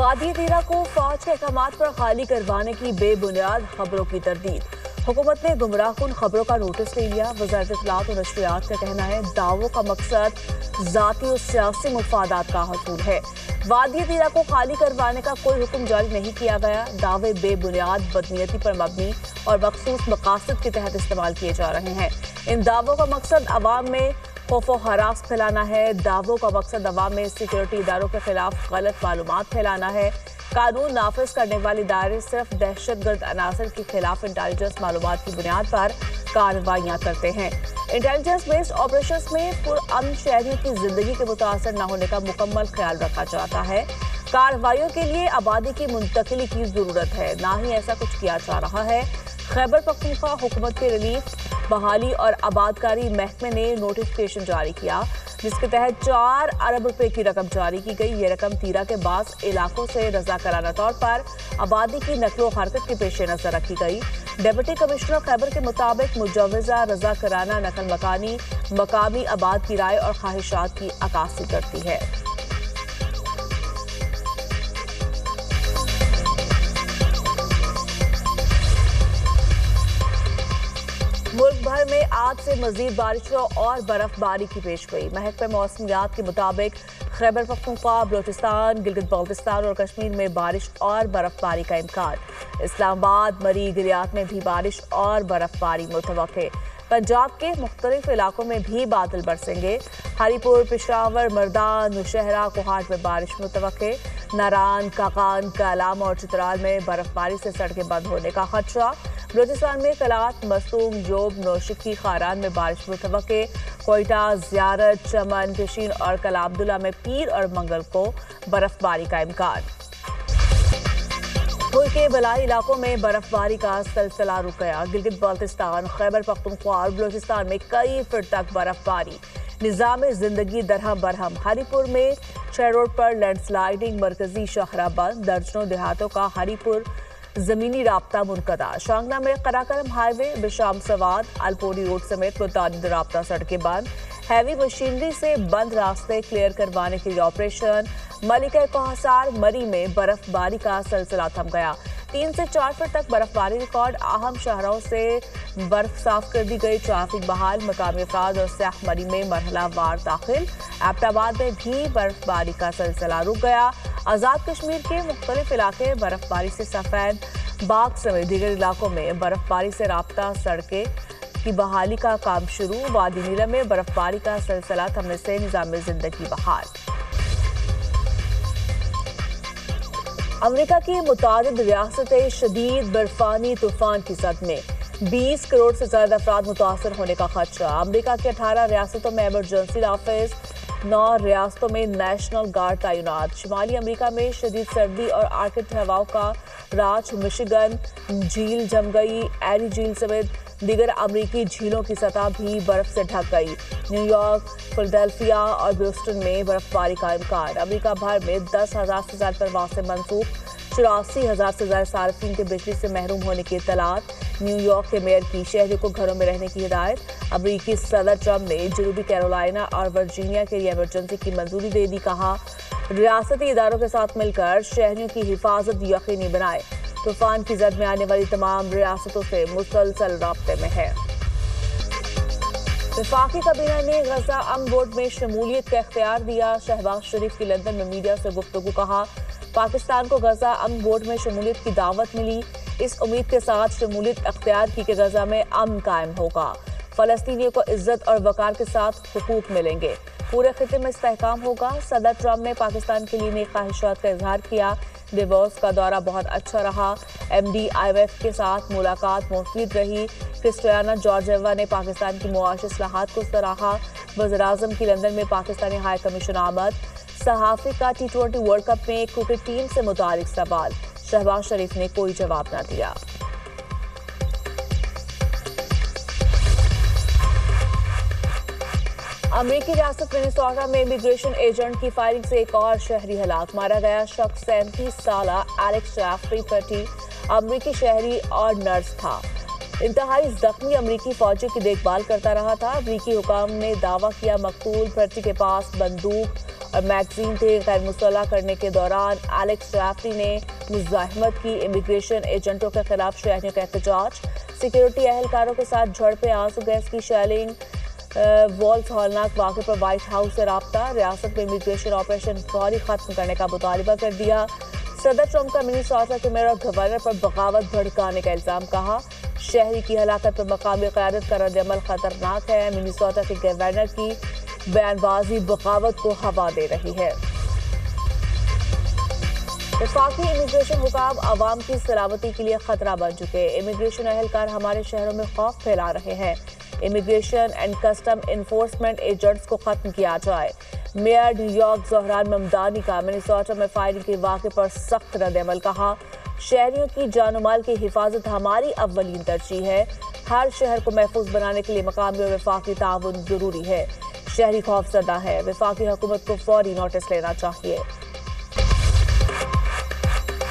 وادی دیرہ کو فوج کے احکامات پر خالی کروانے کی بے بنیاد خبروں کی تردید۔ حکومت نے گمراہ کن خبروں کا نوٹس لے لیا۔ وزارت اطلاعات و نشریات کا کہنا ہے دعووں کا مقصد ذاتی اور سیاسی مفادات کا حصول ہے۔ وادی دیرہ کو خالی کروانے کا کوئی حکم جاری نہیں کیا گیا۔ دعوے بے بنیاد، بدنیتی پر مبنی اور مخصوص مقاصد کے تحت استعمال کیے جا رہے ہیں۔ ان دعووں کا مقصد عوام میں خوف و ہراس پھیلانا ہے۔ دعووں کا مقصد عوام میں سیکورٹی اداروں کے خلاف غلط معلومات پھیلانا ہے۔ قانون نافذ کرنے والے ادارے صرف دہشت گرد عناصر کے خلاف انٹیلیجنس معلومات کی بنیاد پر کارروائیاں کرتے ہیں۔ انٹیلیجنس بیسڈ آپریشنز میں پرامن شہریوں کی زندگی کے متاثر نہ ہونے کا مکمل خیال رکھا جاتا ہے۔ کارروائیوں کے لیے آبادی کی منتقلی کی ضرورت ہے، نہ ہی ایسا کچھ کیا جا رہا ہے۔ خیبر پختونخوا حکومت کے ریلیف، بحالی اور آبادکاری محکمے نے نوٹیفکیشن جاری کیا، جس کے تحت 4 ارب روپے کی رقم جاری کی گئی۔ یہ رقم تیرہ کے بعض علاقوں سے رضاکارانہ طور پر آبادی کی نقل و حرکت کے پیش نظر رکھی گئی۔ ڈپٹی کمشنر خیبر کے مطابق مجوزہ رضاکارانہ نقل مقامی آباد کی رائے اور خواہشات کی عکاسی کرتی ہے۔ ملک بھر میں آج سے مزید بارشوں اور برف باری کی پیشگوئی۔ محکمہ موسمیات کے مطابق خیبر پختونخوا، بلوچستان، گلگت بلتستان اور کشمیر میں بارش اور برف باری کا امکان۔ اسلام آباد، مری، گلیات میں بھی بارش اور برف باری متوقع۔ پنجاب کے مختلف علاقوں میں بھی بادل برسیں گے۔ ہری پور، پشاور، مردان، نوشہرہ، کوہاٹ میں بارش متوقع۔ ناران، کاکان، کالام اور چترال میں برف باری سے سڑکیں بند ہونے کا خدشہ۔ بلوچستان میں کلات، مستونگ، جوب، نوشکی، خاران میں بارش متوقع۔ کوئٹہ، زیارت، چمن، پشین اور کلا عبداللہ میں پیر اور منگل کو برف باری کا امکان۔ ملک کے بالائی علاقوں میں برف باری کا سلسلہ رک گیا۔ گلگت بلتستان، خیبر پختونخوا اور بلوچستان میں کئی فٹ تک برف باری۔ نظام زندگی درہم برہم۔ ہری پور میں 6 روڈ پر لینڈ سلائیڈنگ، مرکزی شاہراہ بند، درجنوں دیہاتوں کا ہری پور زمینی رابطہ منقطع۔ شانگلہ میں قراقرم ہائی وے، بشام سوات، الپوری روڈ سمیت متعدد رابطہ سڑکیں بند۔ ہیوی مشینری سے بند راستے کلیئر کروانے کے لیے آپریشن۔ ملکہ کوہسار، مری میں برف باری کا سلسلہ تھم گیا۔ 3 سے 4 فٹ تک برف باری ریکارڈ۔ اہم شاہراہوں سے برف صاف کر دی گئی۔ ٹریفک بحال۔ مقامی افراد اور سیاح مری میں مرحلہ وار داخل۔ ایبٹ آباد میں بھی برف باری کا سلسلہ رک گیا۔ آزاد کشمیر کے مختلف علاقے برف باری سے سفید۔ باغ سمیت دیگر علاقوں میں برف باری سے رابطہ سڑکیں کی بحالی کا کام شروع۔ وادی نیلم میں برف باری کا سلسلہ تھمنے سے نظام زندگی بحال۔ امریکہ کی متعدد ریاستیں شدید برفانی طوفان کی زد میں۔ 20 کروڑ سے زیادہ افراد متاثر ہونے کا خدشہ۔ امریکہ کے 18 ریاستوں میں ایمرجنسی نافذ، 9 ریاستوں میں نیشنل گارڈ تعینات۔ شمالی امریکہ میں شدید سردی اور آرکٹک ہواؤں کا راج۔ مشیگن جھیل جم گئی۔ ایری جھیل سمیت دیگر امریکی جھیلوں کی سطح بھی برف سے ڈھک گئی۔ نیو یارک، فلڈیلفیا اور ہیوسٹن میں برف باری کا امکان۔ امریکہ بھر میں 10,000 سے زیادہ پروازیں منسوخ۔ 84,000 سے زیادہ صارفین کے بجلی سے محروم ہونے کی اطلاعات۔ نیو یارک کے میئر کی شہریوں کو گھروں میں رہنے کی ہدایت۔ امریکی صدر ٹرمپ نے جنوبی کیرولائنا اور ورجینیا کے لیے ایمرجنسی کی منظوری دے دی۔ کہا ریاستی اداروں کے ساتھ مل کر شہریوں کی حفاظت یقینی بنائے۔ طوفان کی زد میں آنے والی تمام ریاستوں سے مسلسل رابطے میں ہے۔ وفاقی کابینہ نے غزہ امن بورڈ میں شمولیت کا اختیار دیا۔ شہباز شریف کی لندن میں میڈیا سے گفتگو۔ کہا پاکستان کو غزہ امن بورڈ میں شمولیت کی دعوت ملی، اس امید کے ساتھ شمولیت اختیار کی کہ غزہ میں امن قائم ہوگا، فلسطینیوں کو عزت اور وقار کے ساتھ حقوق ملیں گے، پورے خطے میں استحکام ہوگا۔ صدر ٹرمپ نے پاکستان کے لیے نیک خواہشات کا اظہار کیا۔ ڈیووس کا دورہ بہت اچھا رہا۔ ایم ڈی آئی ایف کے ساتھ ملاقات مفید رہی۔ کرسٹیانا جارجیوا نے پاکستان کی معاشی اصلاحات کو سراہا۔ وزیراعظم کی لندن میں پاکستانی ہائی کمیشن آمد۔ صحافی کا T20 ورلڈ کپ میں کرکٹ ٹیم سے متعلق سوال، شہباز شریف نے کوئی جواب نہ دیا۔ امریکی ریاست منیسوٹا میں امیگریشن ایجنٹ کی فائرنگ سے ایک اور شہری ہلاک۔ مارا گیا شخص 37 سالہ ایلیکس جیفری پرٹی امریکی شہری اور نرس تھا۔ انتہائی زخمی امریکی فوجی کی دیکھ بھال کرتا رہا تھا۔ امریکی حکام نے دعویٰ کیا مقتول پرٹی کے پاس بندوق और मैगजीन थे। गैर मुसल्लह करने के दौरान एलेक्स राफ्टी ने मुज़ाहमत की। इमिग्रेशन एजेंटों के खिलाफ शहरियों का एहतजाज। सिक्योरिटी एहलकारों के साथ झड़पें, आंसू गैस की शेलिंग, वॉल्स हौलनाक वाक़े पर व्हाइट हाउस से राब्ता। रियासत में इमिग्रेशन ऑपरेशन फौरी खत्म करने का मुतालबा कर दिया। सदर ट्रंप का मिनीसोटा के मेयर और गवर्नर पर बगावत भड़काने का इल्जाम। कहा शहरी की हलाकत पर मकामी क़यादत का रद्द-ए-अमल खतरनाक है। मिनीसोटा के गवर्नर की बयानबाजी बगावत को हवा दे रही है। वफाकी इमिग्रेशन हुकाम आवाम की सलामती के लिए खतरा बन चुके। इमिग्रेशन एहलकार हमारे शहरों में खौफ फैला रहे हैं। Immigration and custom enforcement agents को खत्म किया जाए। मेयर न्यूयॉर्क ज़ोहरान ममदानी का मिनीसोटा में फायरिंग के वाक़े पर सख्त रद्द-ए-अमल। कहा शहरियों की जान माल की हिफाजत हमारी अव्वलीन तरजीह है। हर शहर को महफूज बनाने के लिए मकामी और वफाकी ताउन जरूरी है। शहरी खौफजदा है, वफाकी हुकूमत को फौरी नोटिस लेना चाहिए।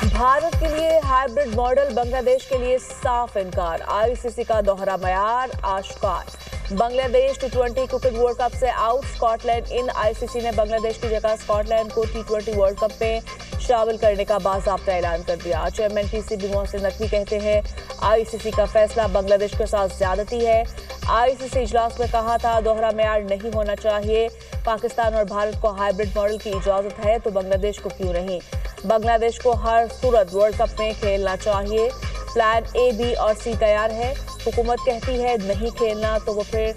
भारत के लिए हाइब्रिड मॉडल, बांग्लादेश के लिए साफ इनकार। आईसीसी का दोहरा मयार आश्कार। बांग्लादेश टी20 क्रिकेट वर्ल्ड कप से आउट, स्कॉटलैंड इन। आईसीसी ने बांग्लादेश की जगह स्कॉटलैंड को टी20 वर्ल्ड कप में शामिल करने का बाज़ाब्ता ऐलान कर दिया। चेयरमैन पीसीबी मोहसिन नकवी कहते हैं आईसीसी का फैसला बांग्लादेश के साथ ज्यादती है। आईसीसी इजलास में कहा था दोहरा मेयार नहीं होना चाहिए। पाकिस्तान और भारत को हाइब्रिड मॉडल की इजाजत है तो बांग्लादेश को क्यों नहीं। बांग्लादेश को हर सूरत वर्ल्ड कप में खेलना चाहिए। प्लान ए, बी और सी तैयार है। हुकूमत कहती है नहीं खेलना तो वो फिर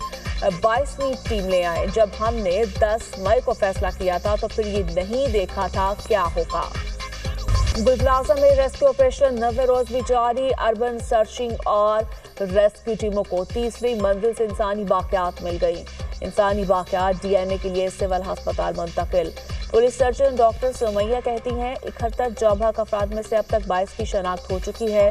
22वीं टीम ले आए। जब हमने 10 मई को फैसला किया था तो फिर ये नहीं देखा था क्या होगा। गुलप्लाजा में रेस्क्यू ऑपरेशन 90 रोज भी जारी। अर्बन सर्चिंग और रेस्क्यू टीमों को तीसरी मंजिल से इंसानी बाकियात मिल गई। इंसानी बाकियात डीएनए के लिए सिविल अस्पताल मुंतकिल। पुलिस सर्जन डॉक्टर सुमैया कहती हैं 71 जाबाज अफराद में से अब तक 22 की शनाख्त हो चुकी है।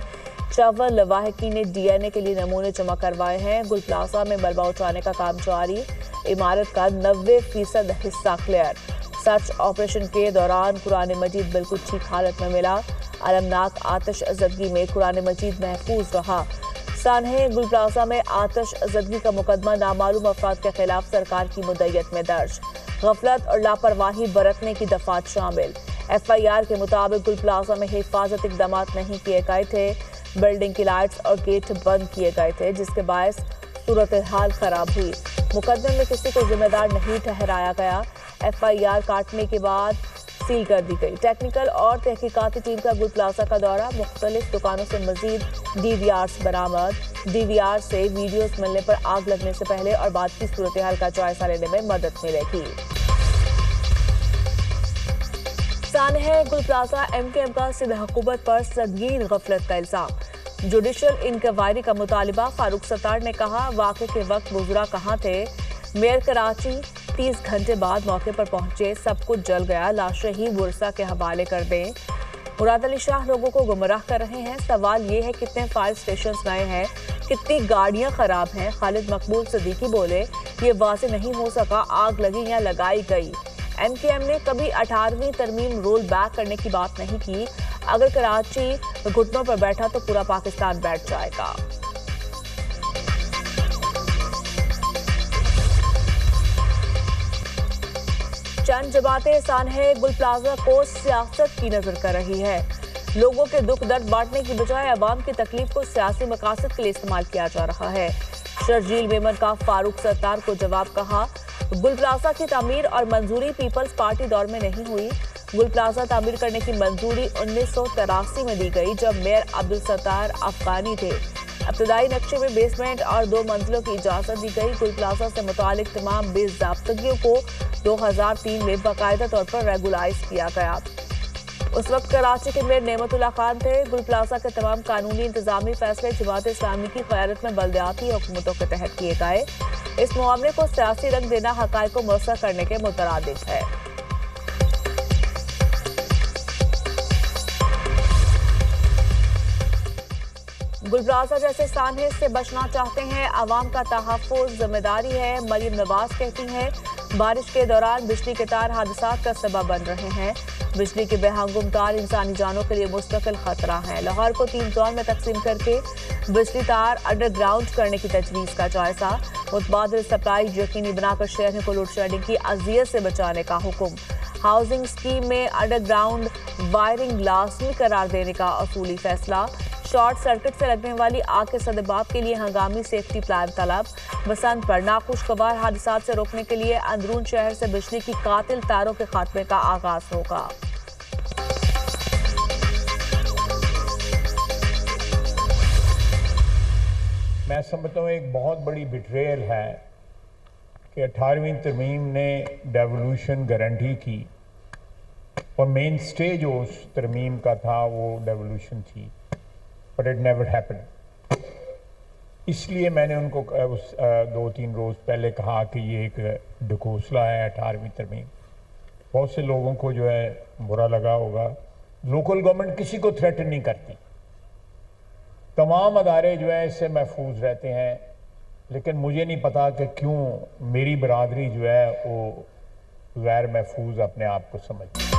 54 लवाहिकीन ने डीएनए के लिए नमूने जमा करवाए हैं। गुलप्लाजा में मलबा उठाने का काम जारी। इमारत का 90% हिस्सा क्लियर। सर्च ऑपरेशन के दौरान कुरान मजीद बिल्कुल ठीक हालत में मिला। अलमनाक आतिश ज़दगी में कुरान मजीद महफूज रहा। सानहे गुलप्लाजा में आतिश ज़दगी का मुकदमा नामालूम अफराद के खिलाफ सरकार की मुद्दत में दर्ज। गफलत और लापरवाही बरतने की दफात शामिल। एफआईआर के मुताबिक गुलप्लाजा में हिफाजती इक़दाम नहीं किए गए थे। बिल्डिंग की लाइट्स और गेट बंद किए गए थे जिसके बायस सूरत हाल खराब हुई। मुकदमे में किसी को जिम्मेदार नहीं ठहराया गया। एफआईआर काटने के बाद सील कर दी गई। टेक्निकल और तहकीकाती टीम का गुलप्लाजा का दौरा। मुख्तलिफ दुकानों से मजीद डीवीआर्स बरामद। डीवीआर से वीडियोस मिलने पर आग लगने से पहले और बाद की सूरत हाल का जायजा लेने में मदद मिलेगी। सानहे गुलप्लाजा एमकेएम का सिंध हुकूमत पर संगीन गफलत का इल्जाम। जुडिशल इंक्वायरी का मुतालिबा। फारूक सत्तार ने कहा वाक़े के वक्त मुजरा कहाँ थे। मेयर कराची 30 घंटे बाद मौके पर पहुंचे, सब कुछ जल गया, लाशें ही बुरसा के हवाले कर दें। मुराद अली शाह लोगों को गुमराह कर रहे हैं। सवाल ये है कितने फायर स्टेशन नए हैं, कितनी गाड़ियां खराब हैं। खालिद मकबूल सिद्दीकी बोले ये वाज़ेह नहीं हो सका आग लगी या लगाई गई। एमकेएम ने कभी 18वीं तरमीम रोल बैक करने की बात नहीं की। अगर कराची घुटनों पर बैठा तो पूरा पाकिस्तान बैठ जाएगा। चंद जमातें सानहे गुलप्लाजा को सियासत की नजर कर रही है। लोगों के दुख दर्द बांटने की बजाय अवाम की तकलीफ को सियासी मकासद के लिए इस्तेमाल किया जा रहा है। शर्जील मेमन का फारूक सत्तार को जवाब। कहा गुलप्लाजा की तामीर और मंजूरी पीपल्स पार्टी दौर में नहीं हुई। गुलप्लाजा तामीर करने की मंजूरी 1983 में दी गई जब मेयर अब्दुल सत्तार अफगानी थे। इब्तदाई नक्शे में बेसमेंट और 2 मंजिलों की इजाजत दी गई। गुलप्लाजा से मुतालिक तमाम बेज़ाब्तगियों को 2003 में बाकायदा तौर पर रेगुलाइज किया गया। उस वक्त कराची के मेयर नेमतुल्लाह खान थे। गुलप्लाजा के तमाम कानूनी इंतजामी फैसले जमात इस्लामी की क़यादत में बल्दियाती हुकूमतों के तहत किए गए। इस मामले को सियासी रंग देना हक़ाइक़ को मौसर करने के मुतरादिफ है। गुलप्लाजा जैसे सानहे से बचना चाहते हैं, आवाम का तहफ़्फ़ुज़ जिम्मेदारी है। मरियम नवाज कहती हैं बारिश के दौरान बिजली के तार हादसात का सबब बन रहे हैं। बिजली के बेहंगुम तार इंसानी जानों के लिए मुस्तकिल खतरा है। लाहौर को 3 जोन में तकसीम करके बिजली तार अंडरग्राउंड करने की तजवीज़ का जायजा। मुतबादिल सप्लाई यकीनी बनाकर शहरों को लोड शेडिंग की अजियत से बचाने का हुक्म। हाउसिंग स्कीम में अंडरग्राउंड वायरिंग लाजमी करार देने का असूली फैसला। शॉर्ट सर्किट से लगने वाली आग के सद्देबाब के लिए हंगामी सेफ्टी प्लान तलब। बसंत पर नाखुशगवार हादसात से रोकने के लिए अंदरून शहर से बिजली की कातिल तारों के खात्मे का आगाज होगा। मैं समझता हूँ एक बहुत बड़ी बिट्रेयल है कि 18वीं तरमीम ने डेवोल्यूशन गारंटी की और मेन स्टेज उस तरमीम का था वो डेवोल्यूशन थी, बट इट नेवर हैपेंड। इसलिए मैंने उनको उस 2-3 रोज़ पहले कहा कि ये एक ढकोसला है 18वीं तरमीम। बहुत से लोगों को जो है बुरा लगा होगा। लोकल गवर्नमेंट किसी को थ्रेटन नहीं करती, तमाम अदारे जो है इससे महफूज रहते हैं, लेकिन मुझे नहीं पता कि क्यों मेरी बरादरी जो है वो गैर महफूज अपने आप को समझती है।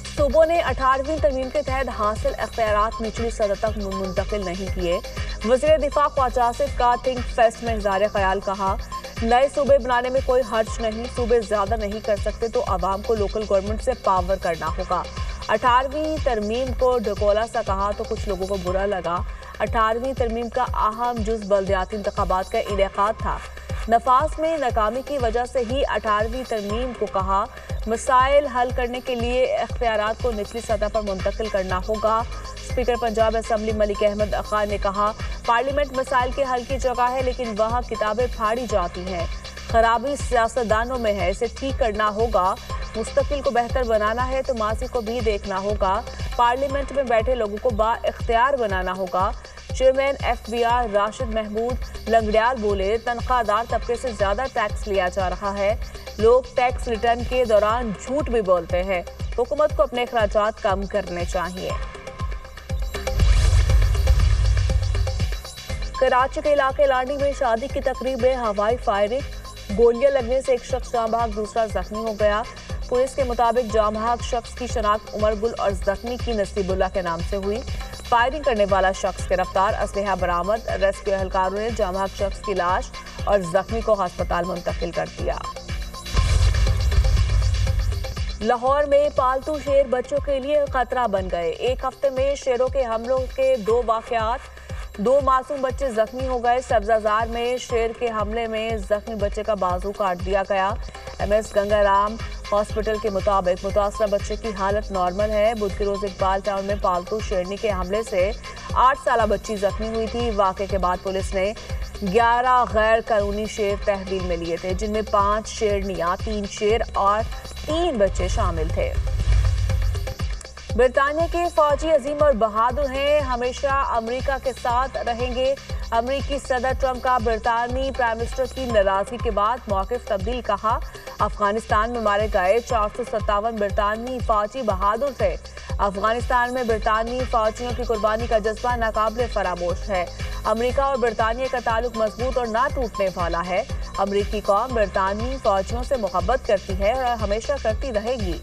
सूबों ने 18वीं तरमीम के तहत हासिल इख्तियारात निचली सतह तक मुंतकिल नहीं किए। वज़ीर दिफा ख्वाजा आसिफ का थिंक फेस्ट में इज़हार ख्याल कहा, नए सूबे बनाने में कोई हर्ज नहीं, सूबे ज्यादा नहीं कर सकते तो आवाम को लोकल गवर्नमेंट से पावर करना होगा। 18वीं तरमीम को ढकोला सा कहा तो कुछ लोगों को बुरा लगा। 18वीं तरमीम का अहम जुज़ बल्दियाती इंतखाबात का इनेकाद था। नफाज में नाकामी की वजह से ही 18वीं तरमीम को कहा, मसाइल हल करने के लिए इख्तियारात को निचली सतह पर मुंतकिल करना होगा। स्पीकर पंजाब असम्बली मलिक अहमद खान ने कहा, पार्लियामेंट मसाइल के हल की जगह है, लेकिन वहाँ किताबें फाड़ी जाती हैं। खराबी सियासतदानों में है, इसे ठीक करना होगा। मुस्तकिल को बेहतर बनाना है तो माजी को भी देखना होगा। पार्लियामेंट में बैठे लोगों को बाइख्तियार बनाना होगा। चेयरमैन FBI राशिद महमूद लंगड़ियाल बोले, तनख्वाहदार तबके से ज्यादा टैक्स लिया जा रहा है। लोग टैक्स रिटर्न के दौरान झूठ भी बोलते हैं। हुकूमत को अपने खर्चात कम करने चाहिए। कराची के इलाके लांडी में शादी की तकरीब में हवाई फायरिंग, गोलियां लगने से एक शख्स जाँ बहक, दूसरा जख्मी हो गया। पुलिस के मुताबिक जाँ बहक शख्स की शनाख्त उमर गुल और जख्मी की नसीबुल्ला के नाम से हुई। फायरिंग करने वाला शख्स गिरफ्तार, असलहा बरामद। रेस्क्यू एहलकारों ने जाँ बहक शख्स की लाश और जख्मी को अस्पताल मुंतकिल कर दिया। लाहौर में पालतू शेर बच्चों के लिए खतरा बन गए। एक हफ्ते में शेरों के हमलों के 2 वाकयात, 2 मासूम बच्चे जख्मी हो गए। सब्जाजार में शेर के हमले में जख्मी बच्चे का बाजू काट दिया गया। MS गंगाराम हॉस्पिटल के मुताबिक मुतासरा बच्चे की हालत नॉर्मल है। बुध के रोज इकबाल टाउन में पालतू शेरनी के हमले से 8 साला बच्ची जख्मी हुई थी। वाक़े के बाद पुलिस ने 11 गैर कानूनी शेर तहवील में लिए थे, जिनमें 5 शेरनियां, 3 शेर और 3 बच्चे शामिल थे। बरतानिया के फौजी अजीम और बहादुर हैं, हमेशा अमेरिका के साथ रहेंगे। अमेरिकी सदर ट्रंप का बरतानी प्राइम मिनिस्टर की नाराजगी के बाद मौक़िफ़ तब्दील, कहा अफगानिस्तान में मारे गए 457 बरतानी फौजी बहादुर थे। अफगानिस्तान में बरतानी फौजियों की कुर्बानी का जज्बा नाकाबिले फरामोश है। अमेरिका और बरतानिया का ताल्लुक मजबूत और ना टूटने वाला है। अमेरिकी कौम बरतानी फौजियों से मोहब्बत करती है और हमेशा करती रहेगी।